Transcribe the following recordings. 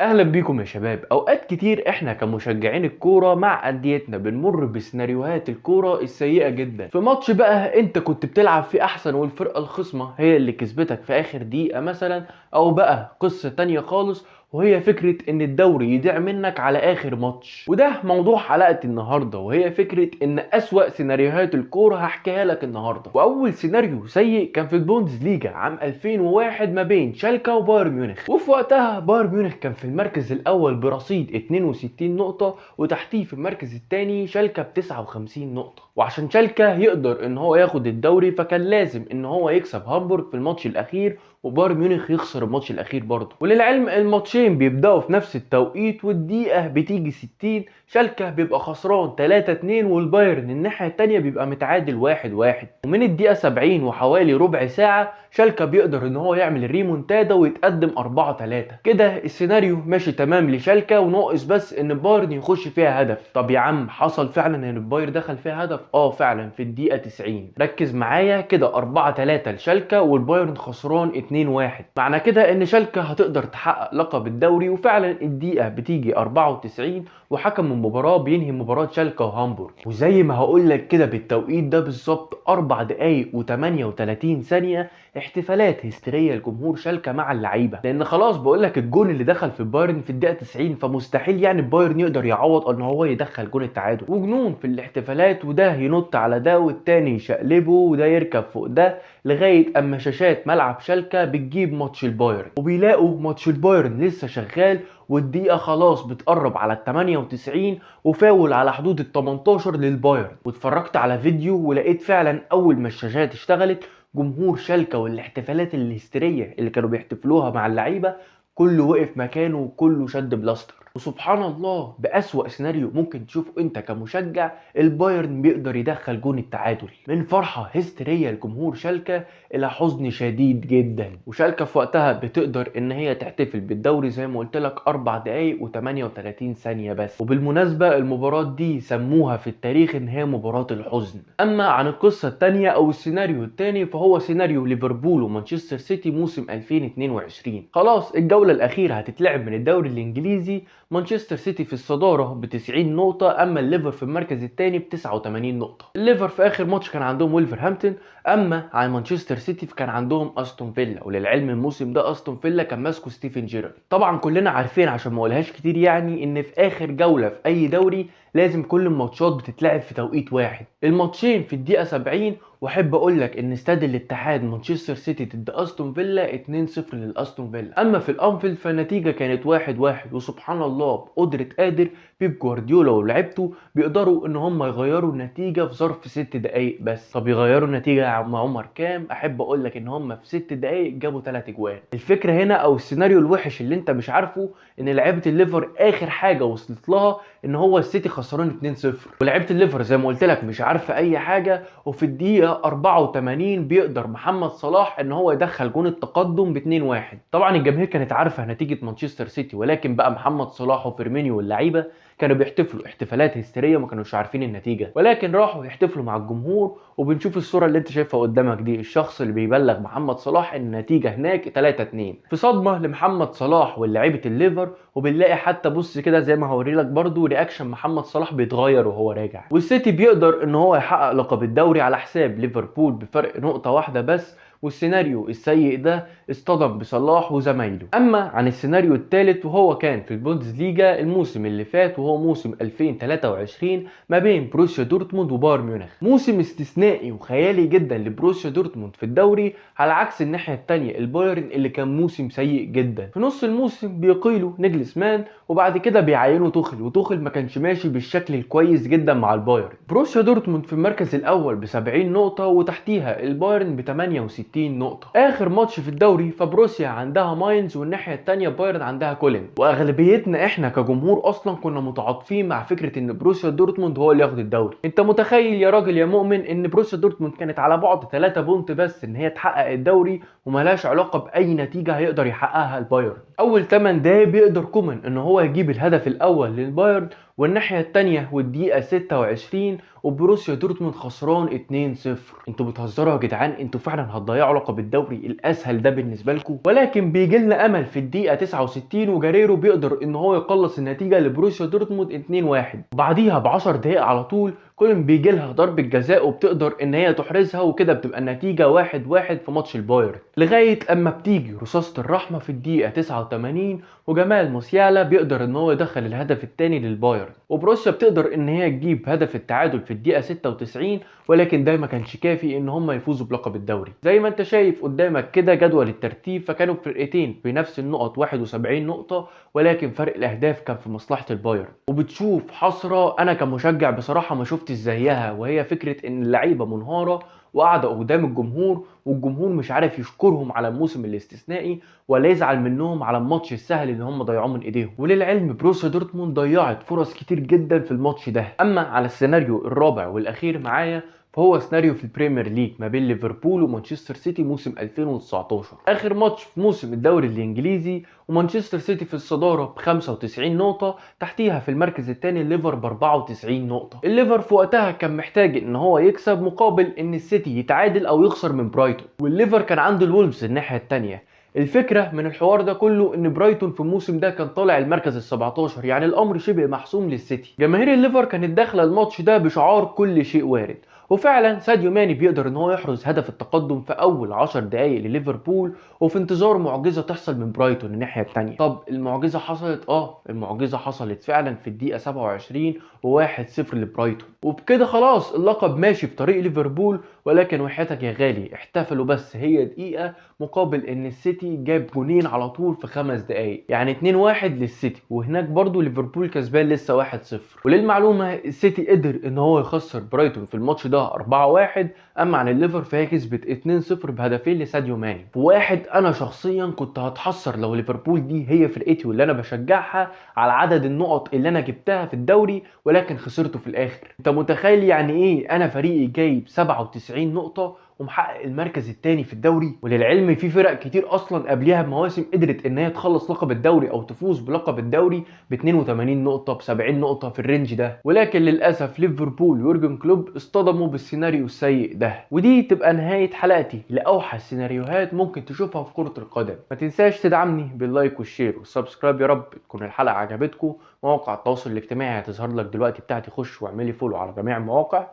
اهلا بيكم يا شباب. اوقات كتير احنا كمشجعين الكوره مع انديتنا بنمر بسيناريوهات الكوره السيئه جدا. في ماتش بقى انت كنت بتلعب فيه احسن والفرقه الخصمه هي اللي كسبتك في اخر دقيقه مثلا، او بقى قصه تانية خالص وهي فكرة ان الدوري يضيع منك على اخر ماتش. وده موضوع حلقة النهاردة، وهي فكرة ان اسوأ سيناريوهات الكورة هحكيها لك النهاردة. واول سيناريو سيء كان في البوندز ليجا عام 2001 ما بين شالكا وبايرن ميونخ، وفي وقتها بايرن ميونخ كان في المركز الاول برصيد 62 نقطة، وتحتيه في المركز الثاني شالكا ب 59 نقطة. وعشان شالكا يقدر ان هو ياخد الدوري فكان لازم ان هو يكسب هامبورغ في الماتش الاخير، وبايرن ميونخ يخسر الماتش الاخير برضه. وللعلم الماتشين بيبداوا في نفس التوقيت، والدقيقه بتيجي 60 شالكه بيبقى خسران 3-2، والبايرن الناحيه التانيه بيبقى متعادل 1-1. ومن الدقيقه 70 وحوالي ربع ساعه شالكه بيقدر ان هو يعمل الريمونتادا ويتقدم 4-3. كده السيناريو ماشي تمام لشالكه، وناقص بس ان بايرن يخش فيها هدف. طب يا عم، حصل فعلا ان البايرن دخل فيها هدف؟ فعلا في الدقيقه 90. ركز معايا كده، 4-3 لشالكه والبايرن خسران 2-1. معنى كده ان شالكه هتقدر تحقق لقب الدوري. وفعلا الدقيقه بتيجي 94 وحكم المباراه بينهي مباراه شالكه وهامبورغ. وزي ما هقول لك كده بالتوقيت ده بالظبط 4 دقايق و38 ثانيه احتفالات هستيريه لجمهور شالكه مع اللعيبه، لان خلاص بقول لك الجون اللي دخل في البايرن في الدقيقه 90، فمستحيل يعني البايرن يقدر يعوض ان هو يدخل جون التعادل. وجنون في الاحتفالات، وده ينط على ده والتاني يشقلبه وده يركب فوق ده، لغايه اما شاشات ملعب شالكه بتجيب ماتش البايرن، وبيلاقوا ماتش البايرن لسه شغال والدقيقه خلاص بتقرب على ال 98 وفاول على حدود ال 18 للبايرن. واتفرجت على فيديو ولقيت فعلا اول ما الشاشات اشتغلت جمهور شالكه والاحتفالات الهستيريه اللي كانوا بيحتفلوها مع اللعيبه كله وقف مكانه وكله شد بلاستر. وسبحان الله، بأسوأ سيناريو ممكن تشوفه انت كمشجع، البايرن بيقدر يدخل جون التعادل. من فرحة هستيرية لجمهور شالكة الى حزن شديد جدا. وشالكة في وقتها بتقدر ان هي تحتفل بالدوري زي ما قلت لك 4 دقايق و38 ثانية بس. وبالمناسبة المباراة دي سموها في التاريخ ان هي مباراة الحزن. اما عن القصة التانية او السيناريو التاني فهو سيناريو ليفربول ومانشستر سيتي موسم 2022. خلاص الجولة الاخيرة هتتلعب من الدوري الانجليزي. مانشستر سيتي في الصدارة ب 90 نقطة، اما الليفر في المركز الثاني ب 89 نقطة. الليفر في اخر ماتش كان عندهم ويلفرهامبتون، اما عن مانشستر سيتي فكان عندهم استون فيلا. وللعلم الموسم ده استون فيلا كان ماسكه ستيفن جيرارد. طبعا كلنا عارفين عشان ما اقولهاش كتير يعني ان في اخر جولة في اي دوري لازم كل الماتشات بتتلعب في توقيت واحد. الماتشين في الدقيقة 70. واحب اقول لك ان استاد الاتحاد مانشستر سيتي ضد استون فيلا 2-0 للاستون فيلا. اما في الانفيلد فالنتيجه كانت 1-1. وسبحان الله بقدره قادر بيب جوارديولا ولعبته بيقدروا ان هم يغيروا النتيجه في ظرف 6 دقائق بس. طب يغيروا النتيجه يا عم عمر كام؟ احب اقول لك ان هم في 6 دقائق جابوا 3 اجوان. الفكره هنا او السيناريو الوحش اللي انت مش عارفه ان لعيبه الليفر اخر حاجه وصلت لها ان هو السيتي خسران 2-0، ولعيبه الليفر زي ما قلت لك مش عارفه اي حاجه. وفي الدقيقه 84 بيقدر محمد صلاح ان هو يدخل جون التقدم ب 2-1. طبعا الجماهير كانت عارفه نتيجه مانشستر سيتي، ولكن بقى محمد صلاح وفيرمينيو واللعيبه كانوا بيحتفلوا احتفالات هستيريه وما كانوش عارفين النتيجه، ولكن راحوا يحتفلوا مع الجمهور. وبنشوف الصوره اللي انت شايفها قدامك دي، الشخص اللي بيبلغ محمد صلاح ان النتيجه هناك 3-2، في صدمه لمحمد صلاح ولاعيبه الليفر. وبنلاقي حتى بص كده زي ما هوري لك برده رياكشن محمد صلاح بيتغير وهو راجع. والسيتي بيقدر ان هو يحقق لقب الدوري على حساب ليفربول بفرق نقطه واحده بس. والسيناريو السيء ده اصطدم بصلاح وزمايله. اما عن السيناريو الثالث وهو كان في البوندسليجا الموسم اللي فات، وهو موسم 2023 ما بين بروسيا دورتموند وبايرن ميونخ. موسم استثنائي وخيالي جدا لبروسيا دورتموند في الدوري، على عكس الناحيه الثانيه البايرن اللي كان موسم سيء جدا. في نص الموسم بيقيلوا نيجلسمان وبعد كده بيعينوا توخل، وتوخل ما كانش ماشي بالشكل الكويس جدا مع البايرن. بروسيا دورتموند في المركز الاول ب 70 نقطه، وتحتيها البايرن ب 68 نقطه. اخر ماتش في الدوري فبروسيا عندها ماينز والناحيه الثانيه بايرن عندها كولن. واغلبيتنا احنا كجمهور اصلا كنا متعاطفين مع فكره ان بروسيا دورتموند هو اللي ياخد الدوري. انت متخيل يا راجل يا مؤمن ان بروسيا دورتموند كانت على بعد 3 بونت بس ان هي تحقق الدوري، وملهاش علاقه باي نتيجه هيقدر يحققها البايرن. اول 8 دقايق بيقدر كومان ان هو يجيب الهدف الاول للبايرن، والناحيه الثانيه والدقيقه 26 وبروسيا دورتموند خسران 2-0. انتوا بتهزروا يا جدعان؟ انتوا فعلا هتضيعوا لقب الدوري الاسهل ده بالنسبه لكم؟ ولكن بيجي لنا امل في الدقيقه 69 وجاريرو بيقدر ان هو يقلص النتيجه لبروسيا دورتموند 2-1. وبعديها ب 10 دقايق على طول كولن بيجي لها ضربه جزاء وبتقدر ان هي تحرزها، وكده بتبقى النتيجه 1-1 في ماتش البايرن، لغايه اما بتيجي رصاصه الرحمه في الدقيقه 89 وجمال موسيالا بيقدر ان هو يدخل الهدف الثاني للبايرن، وبروسيا بتقدر ان هي تجيب هدف التعادل في الدقيقه 96، ولكن ده ما كانش كافي ان هم يفوزوا بلقب الدوري. زي ما انت شايف قدامك كده جدول الترتيب، فكانوا فرقتين بنفس النقط 71 نقطه، ولكن فرق الاهداف كان في مصلحه البايرن. وبتشوف حسره انا كمشجع بصراحه ما شفتش زيها، وهي فكره ان اللعيبه منهاره وقاعده قدام الجمهور، والجمهور مش عارف يشكرهم على الموسم الاستثنائي ولا يزعل منهم على الماتش السهل اللي هم ضيعوه من ايديهم. وللعلم بروسيا دورتموند ضيعت فرص كتير جدا في الماتش ده. اما على السيناريو الرابع والاخير معايا، فهو سيناريو في البريمير ليج ما بين ليفربول ومانشستر سيتي موسم 2019، اخر ماتش في موسم الدوري الانجليزي، ومانشستر سيتي في الصداره ب 95 نقطه، تحتيها في المركز الثاني الليفر ب 94 نقطه. الليفر في وقتها كان محتاج ان هو يكسب مقابل ان السيتي يتعادل او يخسر من برايتون، والليفر كان عنده الولفز الناحيه الثانيه. الفكره من الحوار ده كله ان برايتون في الموسم ده كان طالع المركز ال 17، يعني الامر شبه محسوم للسيتي. جماهير الليفر كانت داخله الماتش ده بشعار كل شيء وارد، وفعلا ساديو ماني بيقدر ان هو يحرز هدف التقدم في اول 10 دقائق لليفربول، وفي انتظار معجزه تحصل من برايتون الناحيه الثانيه. طب المعجزه حصلت؟ المعجزه حصلت فعلا في الدقيقه 27 و1-0 لبرايتون، وبكده خلاص اللقب ماشي في طريق ليفربول. ولكن وحياتك يا غالي احتفلوا بس هي دقيقه مقابل ان السيتي جاب جونين على طول في 5 دقائق، يعني 2-1 للسيتي، وهناك برضو ليفربول كسبان لسه 1-0. وللمعلومه السيتي قدر ان هو يخسر برايتون في الماتش ده 4-1، اما عن الليفر فهي كسبت 2-0 بهدفين لساديو ماني. واحد انا شخصيا كنت هتحسر لو ليفربول دي هي فرقتي واللي انا بشجعها على عدد النقط اللي انا جبتها في الدوري، ولكن خسرته في الاخر. انت متخيل يعني ايه انا فريقي جايب 97 نقطه ومحقق المركز الثاني في الدوري؟ وللعلم في فرق كتير اصلا قبلها بمواسم قدرت ان هي تخلص لقب الدوري او تفوز بلقب الدوري ب 82 نقطه ب 70 نقطه في الرينج ده، ولكن للاسف ليفربول ويورجن كلوب اصطدموا بالسيناريو السيء ده. ودي تبقى نهايه حلقتي لاوحش سيناريوهات ممكن تشوفها في كره القدم. ما تنساش تدعمني باللايك والشير والسبسكرايب، يا رب تكون الحلقه عجبتكم. مواقع التواصل الاجتماعي هتظهر لك دلوقتي بتاعتي، خش واعملي فولو على جميع المواقع.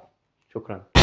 شكرا.